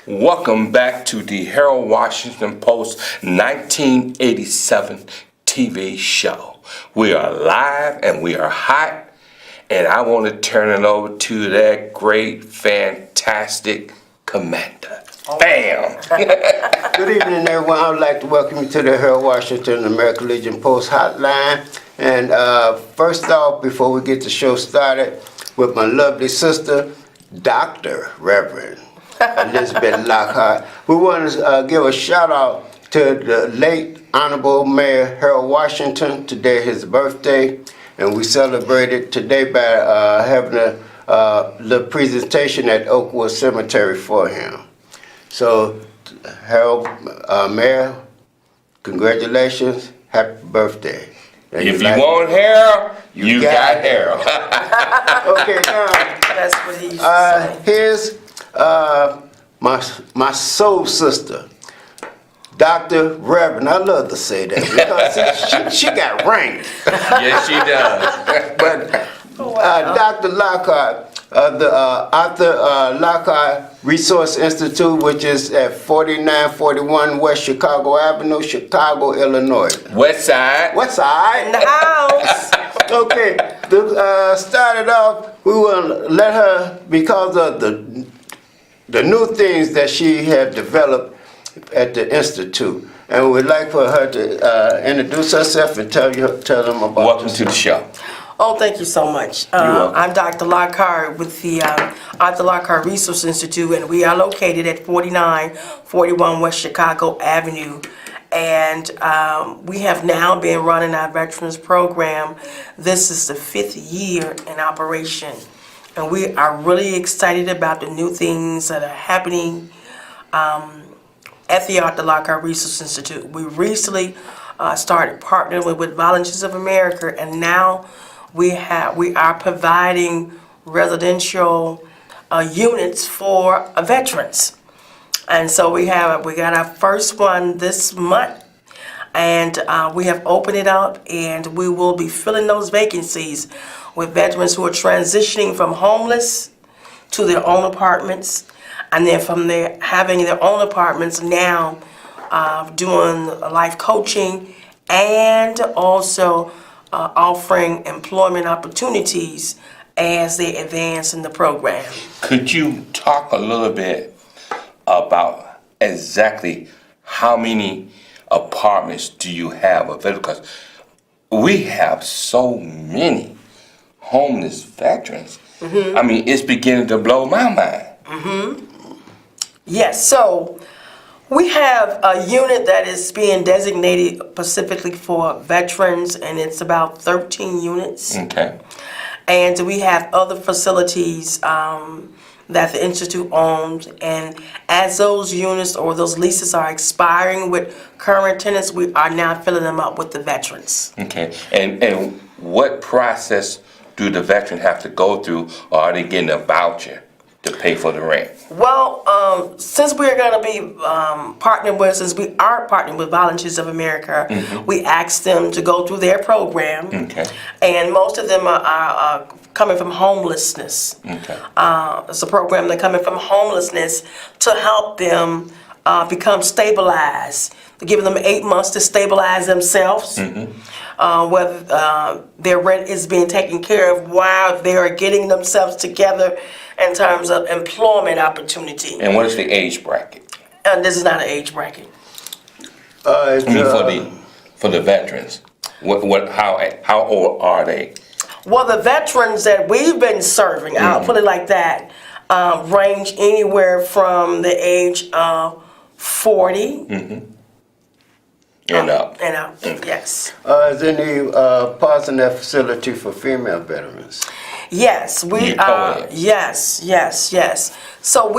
Welcome back to the Harold Washington Post 1987 TV show. We are live and we are hot, and I want to turn it over to that great, fantastic commander. Bam! Good evening, everyone. I would like to welcome you to the Harold Washington American Legion Post Hotline. And first off, before we get the show started, with my lovely sister, Dr. Reverend Elizabeth Lockhart, we want to give a shout out to the late Honorable Mayor Harold Washington. Today his birthday, and we celebrated today by having a little presentation at Oakwood Cemetery for him. So, Harold, Mayor, congratulations, happy birthday. And If you want Harold, you got Harold. Okay, now, That's what he used to say. here's my soul sister, Dr. Reverend. I love to say that because she got rank. Yes, she does. But Dr. Lockhart, the Arthur Lockhart Resource Institute, which is at 4941 West Chicago Avenue, Chicago, Illinois. West Side. West side? In the house. Okay, started off, we will let her, because of the new things that she had developed at the Institute, and we'd like for her to introduce herself and tell them about Welcome to the show. Oh, thank you so much. welcome. I'm Dr. Lockhart with the Arthur Lockhart Resource Institute, and we are located at 4941 West Chicago Avenue. And we have now been running our veterans program. This is the 5th year in operation. And we are really excited about the new things that are happening at the Arthur Lockhart Resource Institute. We recently started partnering with Volunteers of America, and now we are providing residential units for veterans. And so we got our first one this month, and we have opened it up, and we will be filling those vacancies with veterans who are transitioning from homeless to their own apartments, and then from there having their own apartments now doing life coaching and also offering employment opportunities as they advance in the program. Could you talk a little bit about exactly how many apartments do you have available? Because we have so many homeless veterans. Mm-hmm. I mean, it's beginning to blow my mind. Mm-hmm. Yes, so we have a unit that is being designated specifically for veterans, and it's about 13 units. Okay. And we have other facilities that the Institute owns, and as those units or those leases are expiring with current tenants, we are now filling them up with the veterans. Okay. And what process do the veterans have to go through, or are they getting a voucher to pay for the rent? Well, since we are going to be since we are partnering with Volunteers of America, mm-hmm. we asked them to go through their program. Okay. And most of them are coming from homelessness. Okay. It's a program that's coming from homelessness to help them become stabilized, giving them 8 months to stabilize themselves. Mm-hmm. Whether their rent is being taken care of while they are getting themselves together in terms of employment opportunity. And what is the age bracket? This is not an age bracket. For the veterans, how old are they? Well, the veterans that we've been serving, mm-hmm. I'll put it like that, range anywhere from the age of 40. Mm-hmm. And up. And up, yes. Is there any parts in that facility for female veterans? Yes, we are. Yes. So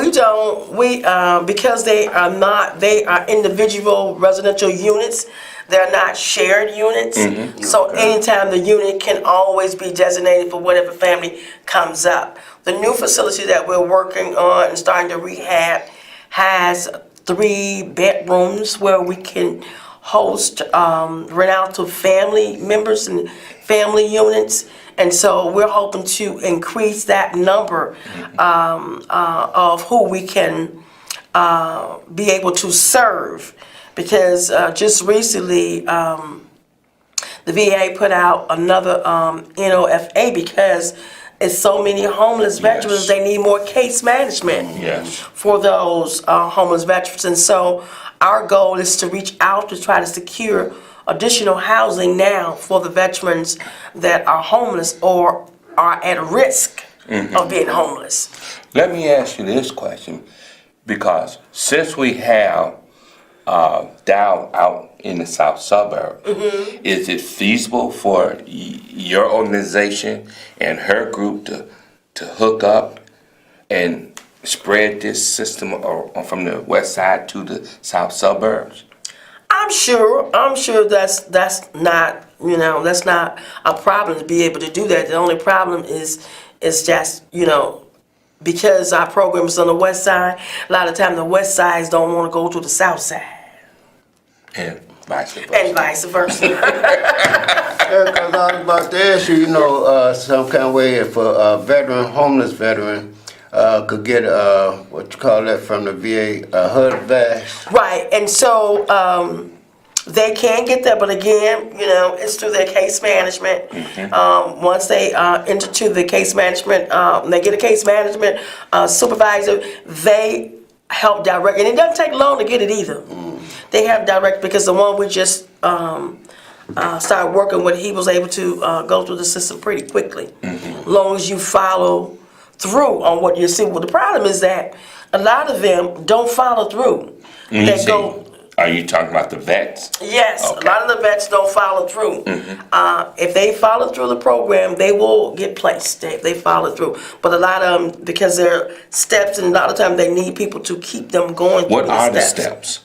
because they are individual residential units. They're not shared units. Mm-hmm. So anytime the unit can always be designated for whatever family comes up. The new facility that we're working on and starting to rehab has 3 bedrooms where we can host rent out to family members and family units. And so we're hoping to increase that number of who we can be able to serve, because just recently the VA put out another NOFA because it's so many homeless veterans. Yes. They need more case management Yes. for those homeless veterans. And so our goal is to reach out to try to secure additional housing now for the veterans that are homeless or are at risk of being homeless. Let me ask you this question, because since we have down out in the south suburb, is it feasible for your organization and her group to hook up and spread this system from the west side to the south suburbs? I'm sure that's not, that's not a problem to be able to do that. The only problem is just, because our program is on the west side, a lot of times the west sides don't want to go to the south side. And vice versa. And vice versa. Because I was about to ask you, some kind of way if a homeless veteran, could get what you call that from the VA, a HUD vest. Right, and so they can get that, but again, it's through their case management. Once they enter to the case management, they get a case management supervisor. They help direct, and it doesn't take long to get it either. They have direct, because the one we just started working with, he was able to go through the system pretty quickly, long as you follow through on what you see. Well, the problem is that a lot of them don't follow through. They go. Are you talking about the vets? Yes, Okay. a lot of the vets don't follow through. If they follow through the program, they will get placed if they follow through. But a lot of them, because they're steps, and a lot of times they need people to keep them going through What are the steps. steps?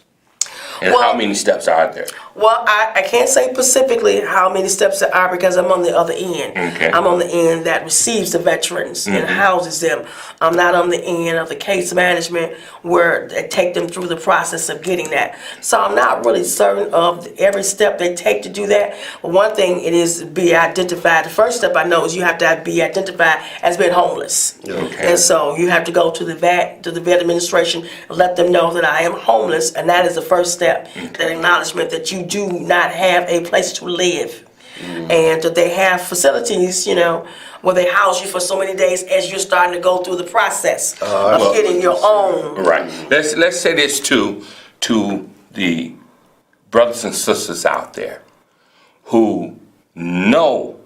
And Well- how many steps are there? Well, I can't say specifically how many steps there are, because I'm on the other end. Okay. I'm on the end that receives the veterans and houses them. I'm not on the end of the case management where they take them through the process of getting that. So I'm not really certain of every step they take to do that. But one thing it is to be identified. The first step I know is you have to be identified as being homeless. Okay. And so you have to go to the vet administration and let them know that I am homeless, and that is the first step. That acknowledgement that you do not have a place to live, and that they have facilities, where they house you for so many days as you're starting to go through the process of getting your own. Right. Let's say this to the brothers and sisters out there who know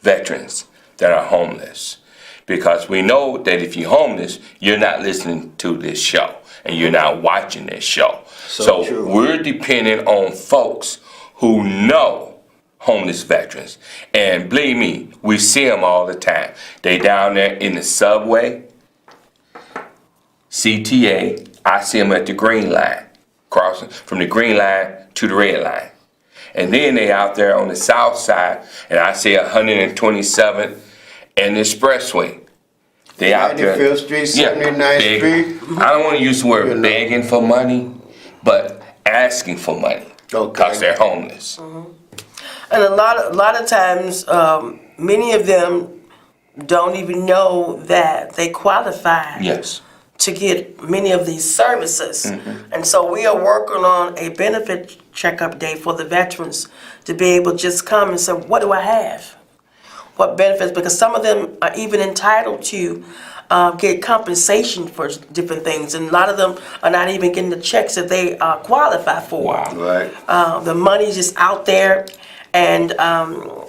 veterans that are homeless, because we know that if you're homeless, you're not listening to this show and you're not watching this show. So true. we're dependent on folks who know homeless veterans. And believe me, we see them all the time. They down there in the subway, CTA, I see them at the green line, crossing from the green line to the red line. And then they out there on the south side, and I see 127th and the expressway. They out there. 95th Street, 79th begging. Street. I don't want to use the word begging for money, but asking for money. Okay. Because they're homeless. And a lot of times, many of them don't even know that they qualify Yes. to get many of these services. And so we are working on a benefit checkup day for the veterans to be able to just come and say, what do I have? What benefits? Because some of them are even entitled to get compensation for different things, and a lot of them are not even getting the checks that they qualify for. Wow. Right. The money's just out there, and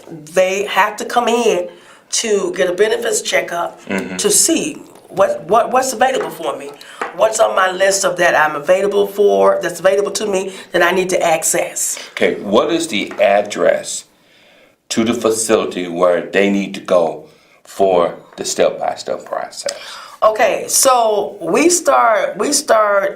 they have to come in to get a benefits checkup to see what's available for me. What's on my list of that I'm available for, that's available to me, that I need to access. Okay, what is the address to the facility where they need to go for the step-by-step process? Okay, so we start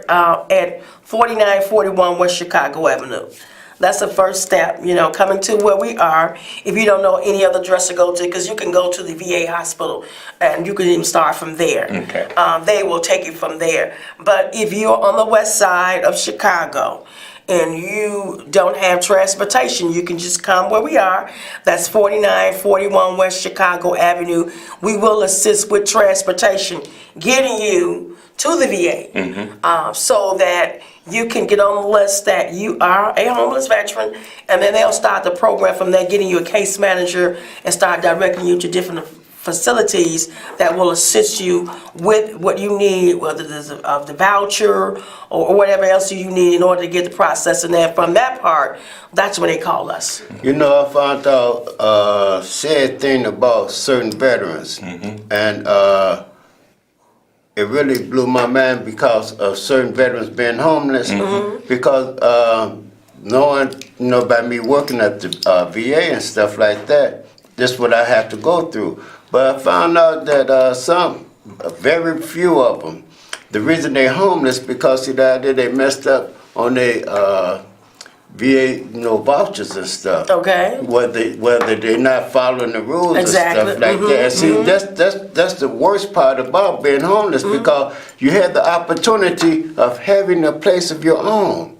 at 4941 West Chicago Avenue. That's the first step, coming to where we are. If you don't know any other address to go to, because you can go to the VA hospital and you can even start from there. Okay. They will take you from there. But if you're on the west side of Chicago and you don't have transportation, you can just come where we are. That's 4941 West Chicago Avenue. We will assist with transportation, getting you to the VA, so that you can get on the list that you are a homeless veteran, and then they'll start the program from there, getting you a case manager and start directing you to different facilities that will assist you with what you need, whether it's the voucher or whatever else you need in order to get the process. And then from that part, that's when they call us. You know, I found out a sad thing about certain veterans, and it really blew my mind because of certain veterans being homeless. Because knowing, you know, by me working at the VA and stuff like that, this is what I have to go through. But I found out that very few of them, the reason they're homeless because see, they messed up on their VA, you know, vouchers and stuff. Okay. Whether they're not following the rules Exactly. and stuff like that. And see, that's the worst part about being homeless because you had the opportunity of having a place of your own.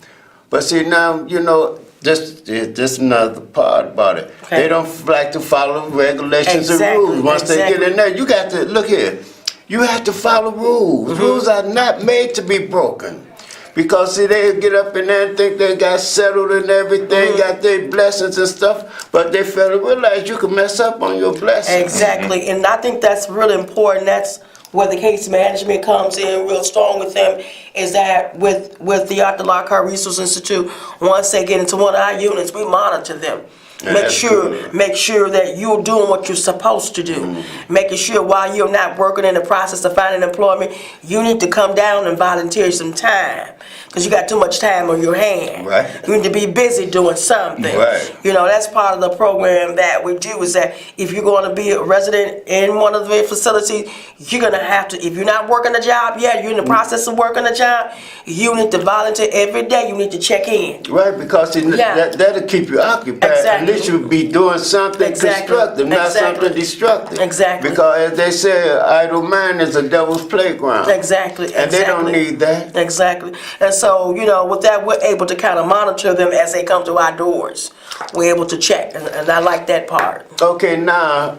But see, now, you know, this another part about it. Okay. They don't like to follow regulations and Exactly, rules. Once they get in there, you got to, look here, you have to follow rules. Rules are not made to be broken. Because see, they get up in there and think they got settled and everything, got their blessings and stuff, but they fail to realize you can mess up on your blessings. Exactly, and I think that's really important. That's where the case management comes in real strong with them, is that with the Arthur Lockhart Resource Institute, once they get into one of our units, we monitor them. Make sure that you're doing what you're supposed to do. Making sure while you're not working in the process of finding employment, you need to come down and volunteer some time. Because you got too much time on your hand. Right. You need to be busy doing something. Right. You know, that's part of the program that we do, is that if you're going to be a resident in one of the facilities, you're going to have to, if you're not working a job yet, you're in the process of working a job, you need to volunteer every day. You need to check in. Right, because see, that'll keep you occupied. Exactly. At least you'll be doing something constructive, not something destructive. Exactly. Because as they say, idle mind is a devil's playground. Exactly. And they don't need that. Exactly. And so, you know, with that, we're able to kind of monitor them as they come to our doors. We're able to check, and I like that part. Okay, now,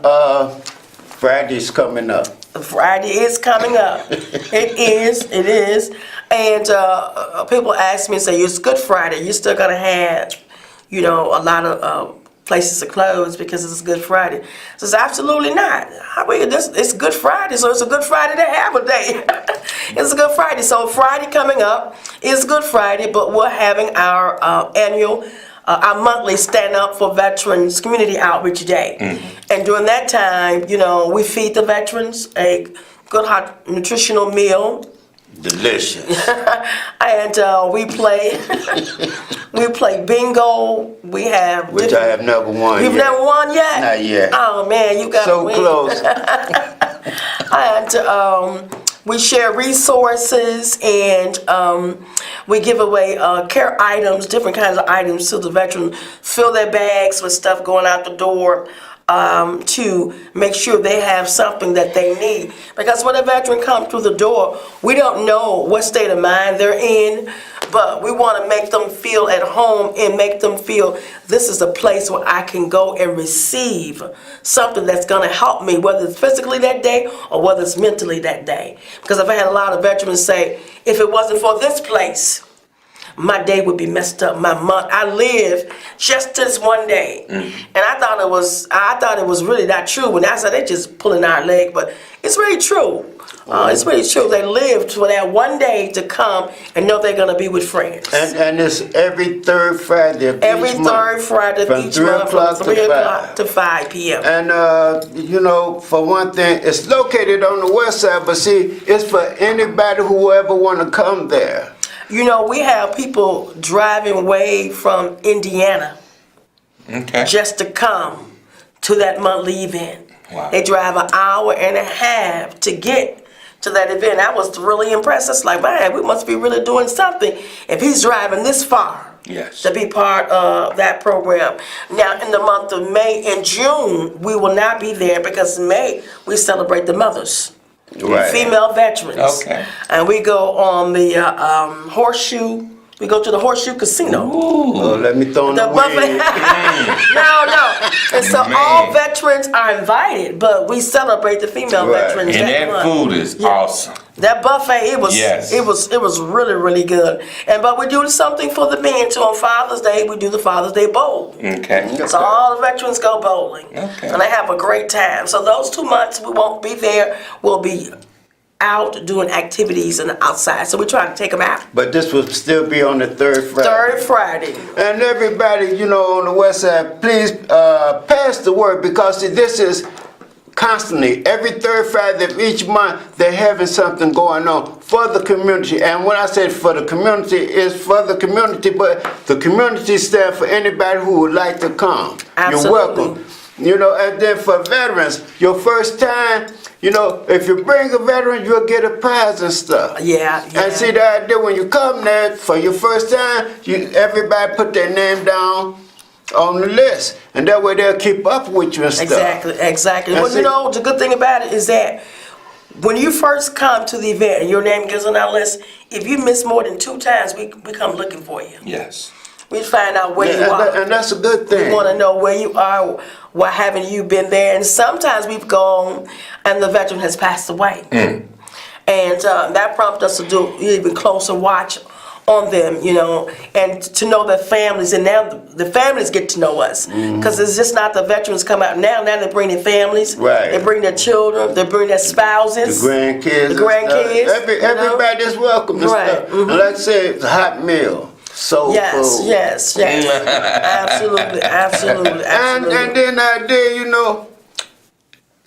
Friday's coming up. Friday is coming up. It is. And people ask me and say, it's Good Friday. You're still going to have, you know, a lot of places to close because it's Good Friday. I says, absolutely not. It's Good Friday, so it's a Good Friday to have a day. It's a Good Friday. So Friday coming up is Good Friday, but we're having our annual, our monthly Stand Up for Veterans Community Outreach Day. And during that time, you know, we feed the veterans a good hot nutritional meal. Delicious. And we play bingo. We have Which I have never won You've yet. never won yet? Not yet. Oh man, you got So win. close. And we share resources, and we give away care items, different kinds of items to the veterans. Fill their bags with stuff going out the door. To make sure they have something that they need. Because when a veteran comes through the door, we don't know what state of mind they're in, but we want to make them feel at home and make them feel this is a place where I can go and receive something that's going to help me, whether it's physically that day or whether it's mentally that day. Because I've had a lot of veterans say, if it wasn't for this place, my day would be messed up. My month, I live just this one day, and I thought it was really not true. When I said they just pulling our leg, but it's really true. It's really true. They lived for that one day to come and know they're gonna be with friends. And it's every third Friday of each month. Third Friday of each month from 3 o'clock to 5 p.m. And you know, for one thing, it's located on the west side, but see, it's for anybody who ever want to come there. You know, we have people driving way from Indiana just to come to that monthly event. Wow. They drive an hour and a half to get to that event. I was really impressed. It's like, man, we must be really doing something if he's driving this far. Yes. To be part of that program. Now, in the month of May and June, we will not be there because in May we celebrate the mothers. Right. Female veterans. Okay. And we go on the horseshoe. We go to the Horseshoe Casino. Oh, let me throw in the buffet. wing. No. And so all veterans are invited, but we celebrate the female veterans. And that food is awesome. That buffet, it was Yes. it was really, really good. But we do something for the men too. On Father's Day, we do the Father's Day Bowl. Okay. So all the veterans go bowling. Okay. And they have a great time. So those 2 months we won't be there. We'll be out doing activities and outside. So we try to take them out. But this will still be on the third Friday. Third Friday. And everybody, you know, on the west side, please pass the word, because see, this is constantly, every third Friday of each month, they're having something going on for the community. And when I say for the community, it's for the community, but the community stands for anybody who would like to come. Absolutely. You're welcome. You know, and then for veterans, your first time, you know, if you bring a veteran, you'll get a prize and stuff. Yeah. And see, the idea when you come there for your first time, everybody put their name down on the list, and that way they'll keep up with you and stuff. Exactly. And Well, you know, the good thing about it is that when you first come to the event and your name gets on our list, if you miss more than 2 times, we come looking for you. Yes. We find out where you are. And that's a good thing. We want to know where you are, why haven't you been there? And sometimes we've gone and the veteran has passed away. And that prompted us to do even closer watch on them, you know, and to know their families. And now the families get to know us, because it's just not the veterans come out now. Now they bring their families, Right. They bring their children, they bring their spouses, The grandkids. The grandkids, and stuff. Everybody's welcome and Right. stuff. And like I said, it's a hot meal. Soul food. Yes. Absolutely. And then the idea, you know,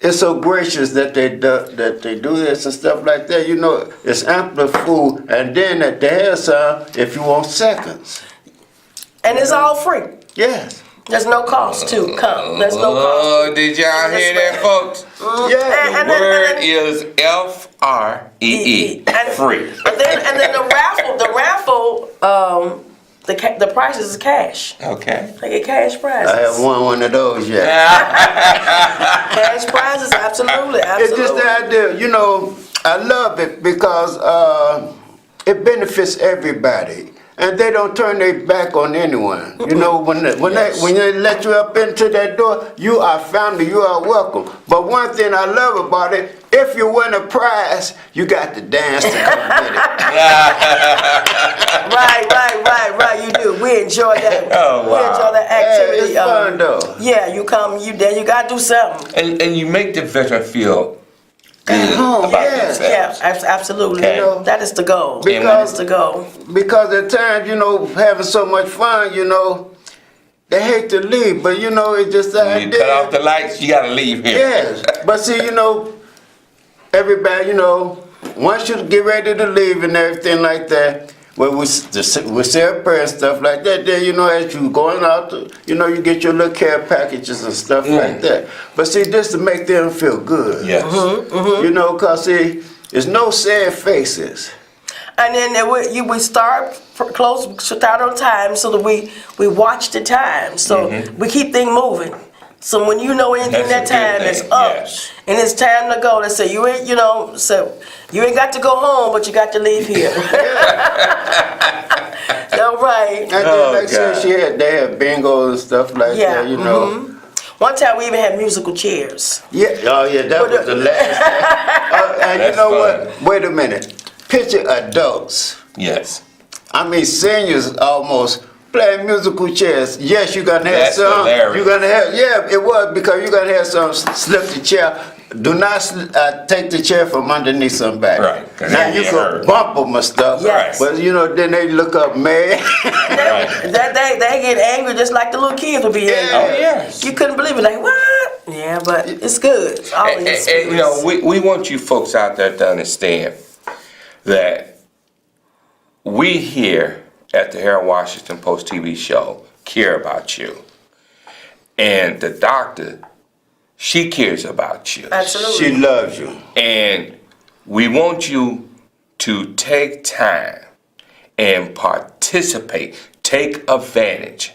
it's so gracious that they do this and stuff like that. You know, it's ample food, and then at the hair salon, if you want seconds. And it's all free. Yes. There's no cost to come. There's no cost. Oh, did y'all hear that, folks? Yeah. The word is FREE. Free. And then the raffle, the prizes is cash. Okay. They get cash prizes. I have one of those yet. Cash prizes, absolutely. It's just the idea, you know, I love it because it benefits everybody. And they don't turn their back on anyone. You know, when they let you up into that door, you are family, you are welcome. But one thing I love about it, if you win a prize, you got to dance to come get it. Right. You do. We enjoy that. Oh, wow. We enjoy that activity. It's fun though. Yeah, you come, you got to do something. And you make the veteran feel good home, about yeah. themselves. Yeah, absolutely. Okay. You know, that is the goal. Because- That is the goal. Because at times, you know, having so much fun, you know, they hate to leave, but you know, it's just the When you cut off the lights, you gotta leave here. Yes, but see, you know, everybody, you know, once you get ready to leave and everything like that, well, we say a prayer and stuff like that. Then, you know, as you going out, you know, you get your little care packages and stuff like that. But see, this to make them feel good. Yes. You know, cause see, there's no sad faces. And then we start start on time so that we watch the time. So we keep things moving. So when you know anything, That's that a good time is thing, up yes. and it's time to go. They say you ain't, you know, so you ain't got to go home, but you got to leave here. All right. And then, like I said, they had bingo and stuff like that, you know. One time we even had musical chairs. Yeah, oh yeah, that was the last. And you That's know fun. what? Wait a minute. Picture adults. Yes. I mean, seniors almost playing musical chairs. Yes, you're gonna have That's some. hilarious. You're gonna have, yeah, it was because you're gonna have some slip the chair. Do not take the chair from underneath somebody. Right, 'cause Now they'll you get can hurt. bump them and stuff. Yes. But you know, then they look up mad. Right. They get angry just like the little kids would be angry. Oh, yes. You couldn't believe it. Like, what? Yeah, but it's good. It's all And, you know, we want you folks out there to understand that we here at the Harold Washington Post TV show care about you. And the doctor, she cares about you. Absolutely. She loves you. And we want you to take time and participate, take advantage.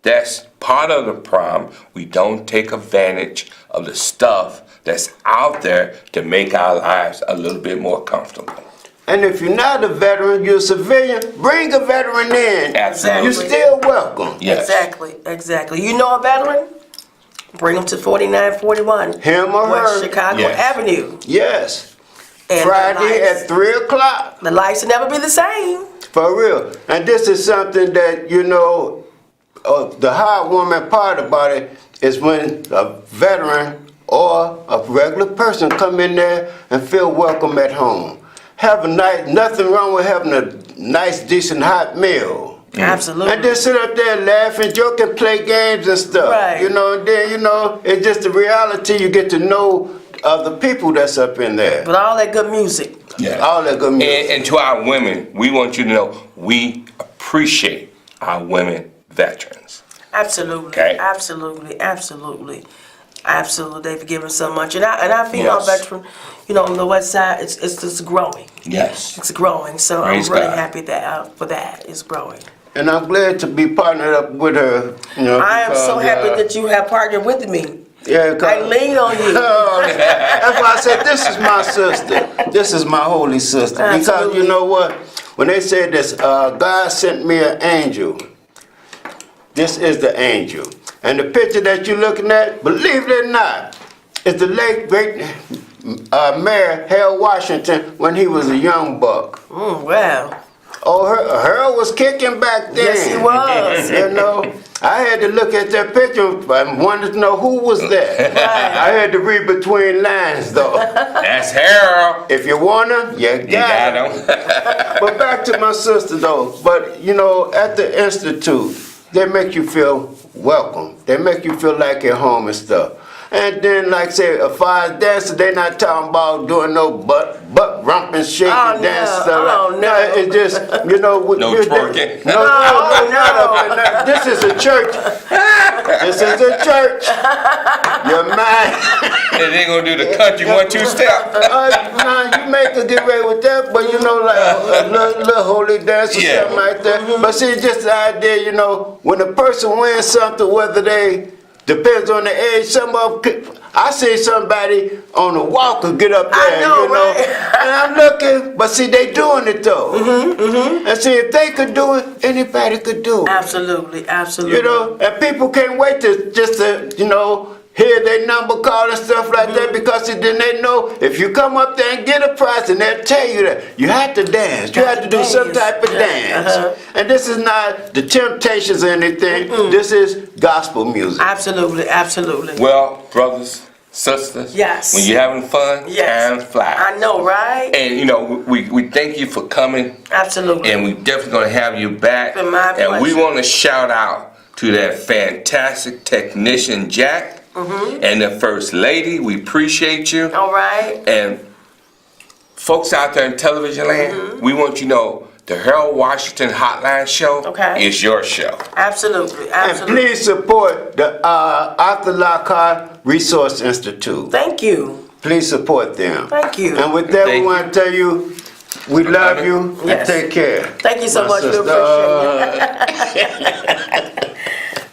That's part of the problem. We don't take advantage of the stuff that's out there to make our lives a little bit more comfortable. And if you're not a veteran, you're a civilian, bring a veteran in. Absolutely. You're still welcome. Yes. Exactly. You know a veteran? Bring them to 4941 Him or West her. Chicago Yes. Avenue. Yes. And Friday the lights- at 3 o'clock. The lights will never be the same. For real. And this is something that, you know, the heartwarming part about it is when a veteran or a regular person come in there and feel welcome at home. Have a nice, nothing wrong with having a nice, decent, hot meal. Absolutely. And then sit up there laughing, joking, play games and stuff. Right. You know, and then, you know, it's just the reality. You get to know the people that's up in there. But all that good music. Yeah. All that good music. And to our women, we want you to know we appreciate our women veterans. Absolutely. Okay. Absolutely. Absolutely. Absolutely. They've given so much. And our female Yes. veteran, you know, on the west side, it's growing. Yes. It's growing. So Praise I'm really God. happy that for that. It's growing. And I'm glad to be partnered up with her. You know, I am so because, happy that you have partnered with me. Yeah, I lean on you. That's why I said this is my sister. This is my holy sister. Because Absolutely. you know what? When they say this, God sent me an angel. This is the angel. And the picture that you're looking at, believe it or not, is the late great Mayor Harold Washington when he was a young buck. Wow. Oh, Harold was kicking back then. Yes, he was. You know, I had to look at that picture and wanted to know who was that. I had to read between lines, though. That's Harold. If you wanna, you You got got it. him. But back to my sister, though. But, you know, at the Institute, they make you feel welcome. They make you feel like you're home and stuff. And then, like say, a fire dancer, they not talking about doing no butt rumping, shaking, Oh, no. dance stuff. Oh, like, no. It's just, you know, No twerking. No, not up in there. This is a church. This is a church. Your mind. And they gonna do the country 1-2 step. Nah, you may could get away with that, but you know, like a little holy dance or Yeah. something like that. But see, just the idea, you know, when a person wins something, whether they depends on the age. Some of I see somebody on a walker get up there, I know, you know, right? and I'm looking, but see, they doing it though. And see, if they could do it, anybody could do it. Absolutely. Absolutely. You know, and people can't wait to just to, you know, hear their number call and stuff like that because then they know if you come up there and get a prize and they'll tell you that you have to dance, you have to do some type of dance. And this is not the Temptations or anything, this is gospel music. Absolutely. Absolutely. Well, brothers, sisters. Yes. When you're having fun, Yes. time flies. I know, right? And you know, we thank you for coming. Absolutely. And we definitely gonna have you back. Been my and we pleasure. want to shout out to that fantastic technician Jack and the first lady. We appreciate you. All right. And folks out there in television land, we want you to know the Harold Washington Hotline Show Okay. is your show. Absolutely. And Absolutely. please support the Arthur Lockhart Resource Institute. Thank you. Please support them. Thank you. And with that, Thank we you. want to tell you, we love you Yes. and take care. Thank you so My much. We sister. appreciate it.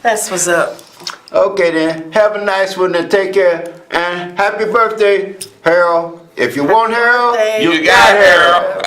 That's what's up. Okay then, have a nice one and take care. And happy birthday, Harold. If you want Harold, birthday. You got Harold.